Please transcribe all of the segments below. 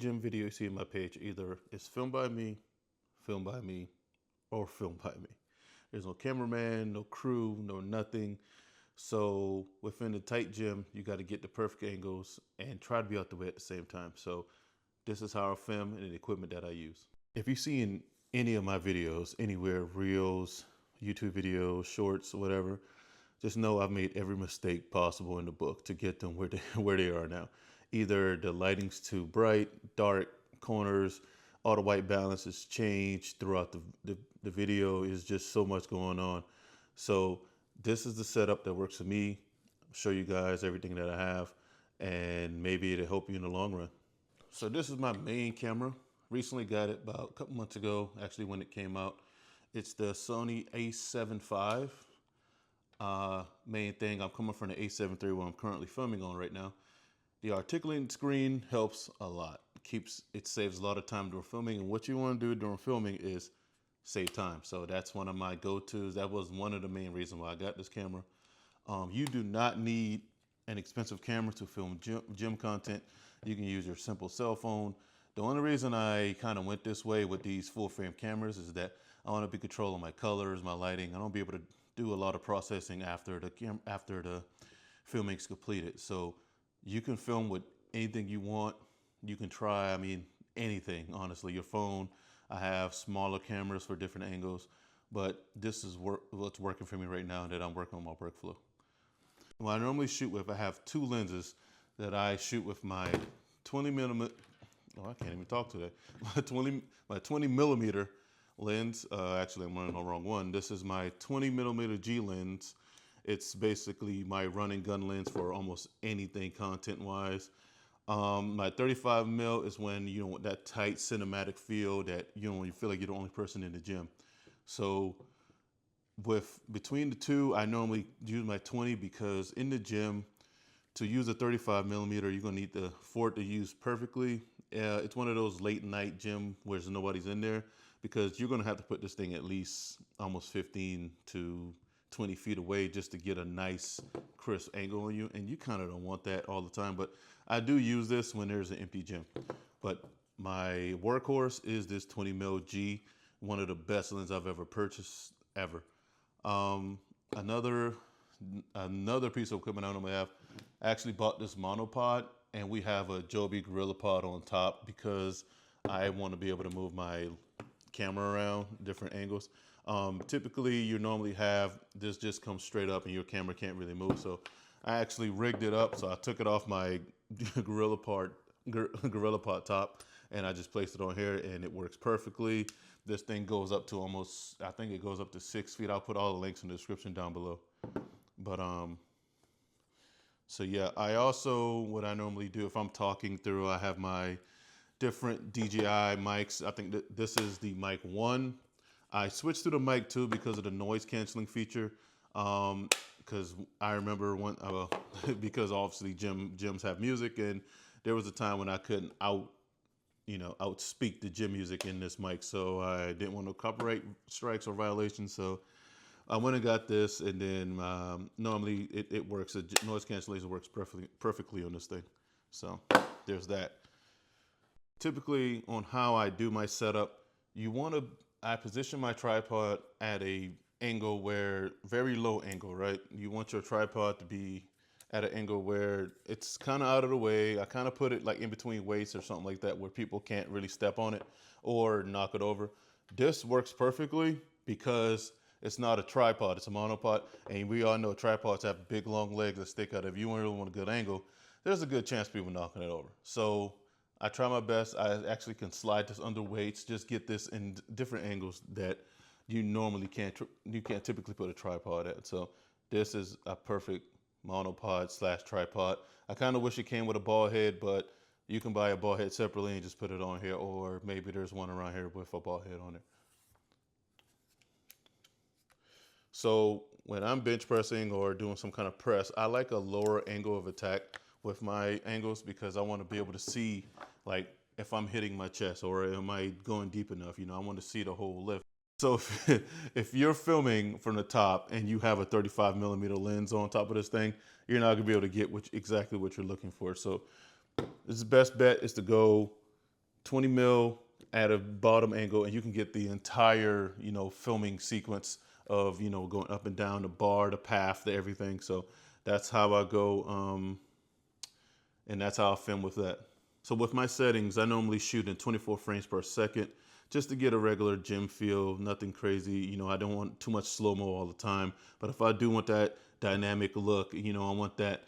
gym video you see on my page either is filmed by me, or filmed by me. There's no cameraman, no crew, no nothing. So within the tight gym, you got to get the perfect angles and try to be out the way at the same time. So this is how I film and the equipment that I use. If you see in any of my videos, anywhere, reels, YouTube videos, shorts, whatever, just know I've made every mistake possible in the book to get them where they are now. Either the lighting's too bright, dark, corners, all the white balance is changed throughout the video. Is just so much going on. So this is the setup that works for me. I'll show you guys everything that I have, and maybe it'll help you in the long run. So this is my main camera. Recently got it about a couple months ago, actually when it came out. It's the Sony a7 IV. Main thing, I'm coming from the a7 III, where I'm currently filming on right now. The articulating screen helps a lot. It saves a lot of time during filming, and what you want to do during filming is save time. So that's one of my go-tos. That was one of the main reasons why I got this camera. You do not need an expensive camera to film gym content. You can use your simple cell phone. The only reason I kind of went this way with these full frame cameras is that I want to be controlling my colors, my lighting. I don't be able to do a lot of processing after the filming's completed. So you can film with anything you want. You can try, anything, honestly. Your phone, I have smaller cameras for different angles, but this is what's working for me right now that I'm working on my workflow. What I normally shoot with, I have two lenses that I shoot with my 20 millimeter, oh, I can't even talk today. My 20 millimeter lens. Actually, I'm running the wrong one. This is my 20 millimeter G lens. It's basically my running gun lens for almost anything content-wise. My 35 mil is when you want that tight cinematic feel that you feel like you're the only person in the gym. So between the two, I normally use my 20 because in the gym, to use a 35 millimeter, you're gonna need for it to use perfectly. It's one of those late night gym where nobody's in there, because you're gonna have to put this thing at least almost 15 to 20 feet away just to get a nice crisp angle on you. And you kind of don't want that all the time, but I do use this when there's an empty gym. But my workhorse is this 20 mil G, one of the best lenses I've ever purchased ever. Another piece of equipment I normally have, I actually bought this monopod, and we have a Joby Gorilla Pod on top because I want to be able to move my camera around different angles. Typically you normally have this just comes straight up and your camera can't really move. So I actually rigged it up. So I took it off my Gorilla Pod top, and I just placed it on here, and it works perfectly. This thing goes up to almost, I think it goes up to 6 feet. I'll put all the links in the description down below. But so yeah, what I normally do if I'm talking through, I have my different DJI mics. I think that this is the mic 1. I switched to the mic 2 because of the noise canceling feature. Because I remember because obviously gyms have music, and there was a time when I couldn't outspeak the gym music in this mic. So I didn't want no copyright strikes or violations. So I went and got this, and then normally it works. The noise cancellation works perfectly on this thing. So there's that. Typically on how I do my setup, I position my tripod at a angle very low angle, right? You want your tripod to be at an angle where it's kind of out of the way. I kind of put it like in between weights or something like that, where people can't really step on it or knock it over. This works perfectly because it's not a tripod, it's a monopod. And we all know tripods have big long legs that stick out. If you really want a good angle, there's a good chance people knocking it over. So I try my best. I actually can slide this under weights, just get this in different angles that you normally can't typically put a tripod at. So this is a perfect monopod / tripod. I kind of wish it came with a ball head, but you can buy a ball head separately and just put it on here, or maybe there's one around here with a ball head on it. So when I'm bench pressing or doing some kind of press, I like a lower angle of attack with my angles, because I want to be able to see like if I'm hitting my chest or am I going deep enough. I want to see the whole lift. So if you're filming from the top and you have a 35 millimeter lens on top of this thing, you're not gonna be able to get exactly what you're looking for. So this best bet is to go 20 mil at a bottom angle, and you can get the entire, filming sequence of, going up and down the bar, the path, the everything. So that's how I go, and that's how I film with that. So with my settings, I normally shoot in 24 frames per second just to get a regular gym feel, nothing crazy. I don't want too much slow-mo all the time. But if I do want that dynamic look, I want that,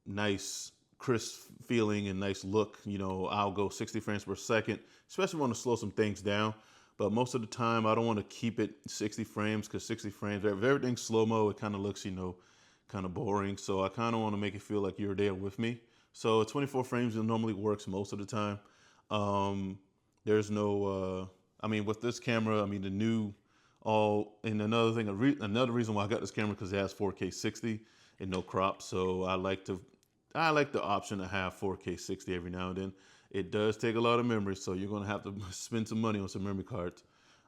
nice crisp feeling and nice look, I'll go 60 frames per second, especially want to slow some things down. But most of the time, I don't want to keep it 60 frames because 60 frames, if everything's slow-mo, it kind of looks, kind of boring. So I kind of want to make it feel like you're there with me. So 24 frames normally works most of the time. There's no, with this camera, the new, and another thing, another reason why I got this camera because it has 4K 60 and no crop. So I like the option to have 4K 60 every now and then. It does take a lot of memory, so you're gonna have to spend some money on some memory cards.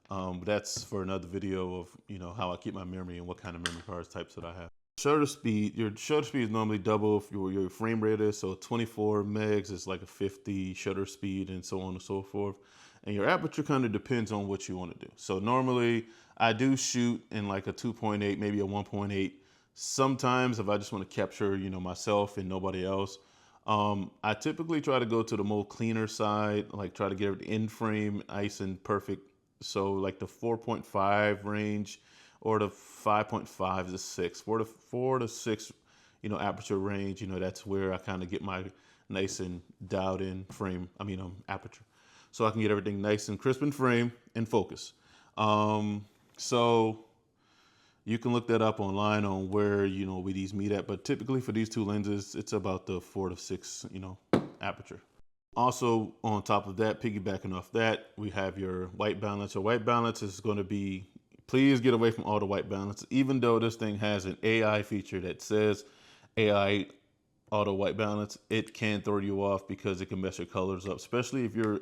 But that's for another video of, how I keep my memory and what kind of memory cards types that I have. Shutter speed, your shutter speed is normally double if your frame rate is, so 24 megs is like a 50 shutter speed and so on and so forth. And your aperture kind of depends on what you want to do. So normally I do shoot in like a 2.8, maybe a 1.8. Sometimes if I just want to capture, myself and nobody else, I typically try to go to the more cleaner side, like try to get it in frame, nice and perfect. So like the 4.5 range, or the 5.5 to 6, 4 to 6, aperture range. That's where I kind of get my nice and dialed in frame. Aperture, so I can get everything nice and crisp in frame and focus. So you can look that up online on where we these meet at. But typically for these two lenses, it's about the 4 to 6, aperture. Also, on top of that, piggybacking off that, we have your white balance. Your white balance is going to be, please get away from auto white balance. Even though this thing has an AI feature that says AI auto white balance, it can throw you off because it can mess your colors up, especially if you're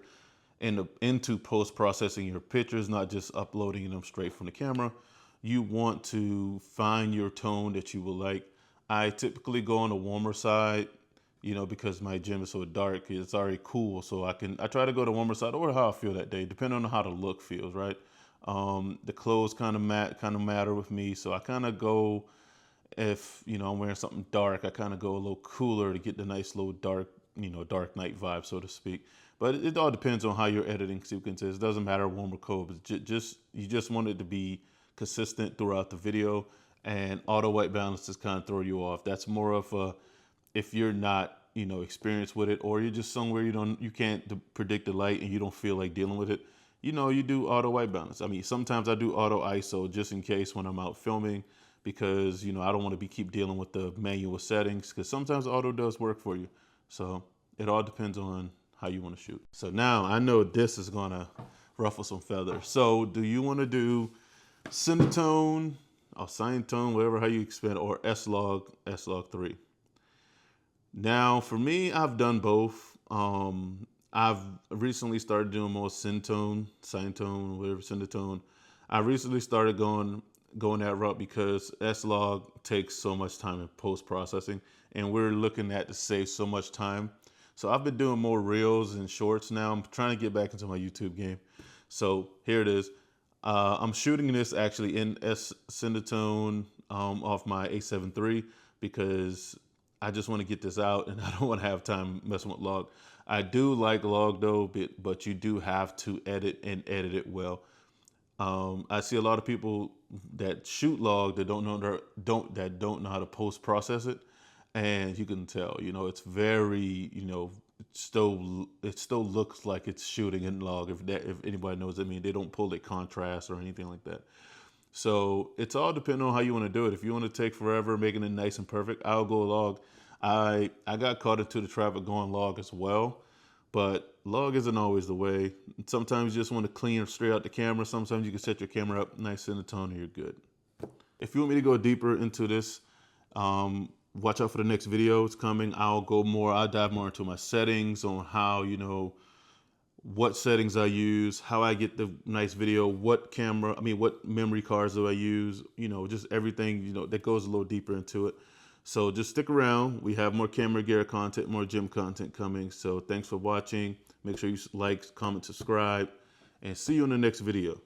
into post-processing your pictures, not just uploading them straight from the camera. You want to find your tone that you will like. I typically go on the warmer side, because my gym is so dark, it's already cool. So I try to go to the warmer side or how I feel that day, depending on how the look feels, right? The clothes kind of matter with me. So I kind of go, if, I'm wearing something dark, I kind of go a little cooler to get the nice little dark, dark night vibe, so to speak. But it all depends on how your editing sequence is. It doesn't matter warm or cold, but you just want it to be consistent throughout the video, and auto white balance just kind of throw you off. That's more of a, if you're not, experienced with it, or you're just somewhere you can't predict the light and you don't feel like dealing with it, you do auto white balance. Sometimes I do auto ISO just in case when I'm out filming, because, I don't want to keep dealing with the manual settings, because sometimes auto does work for you. So it all depends on how you want to shoot. So now I know this is going to ruffle some feathers. So do you want to do Cinetone or Cinetone, whatever, how you expand, or S-Log 3? Now, for me, I've done both. I've recently started doing more Cinetone, whatever, Cinetone. I recently started going that route because S-Log takes so much time in post-processing, and we're looking at to save so much time. So I've been doing more reels and shorts now. I'm trying to get back into my YouTube game. So here it is. I'm shooting this actually in Cinetone off my A7 III because I just want to get this out and I don't want to have time messing with log. I do like log though, but you do have to edit and edit it well. I see a lot of people that shoot log that don't know how to post process it, and you can tell, it's very, it still looks like it's shooting in log. If anybody knows, they don't pull it contrast or anything like that. So it's all depending on how you want to do it. If you want to take forever making it nice and perfect, I'll go log. I got caught into the trap of going log as well, but log isn't always the way. Sometimes you just want to clean straight out the camera. Sometimes you can set your camera up nice in the tone and you're good. If you want me to go deeper into this, watch out for the next video. It's coming. I'll dive more into my settings on how, what settings I use, how I get the nice video, what memory cards do I use, just everything, that goes a little deeper into it. So just stick around. We have more camera gear content, more gym content coming. So thanks for watching. Make sure you like, comment, subscribe, and see you in the next video.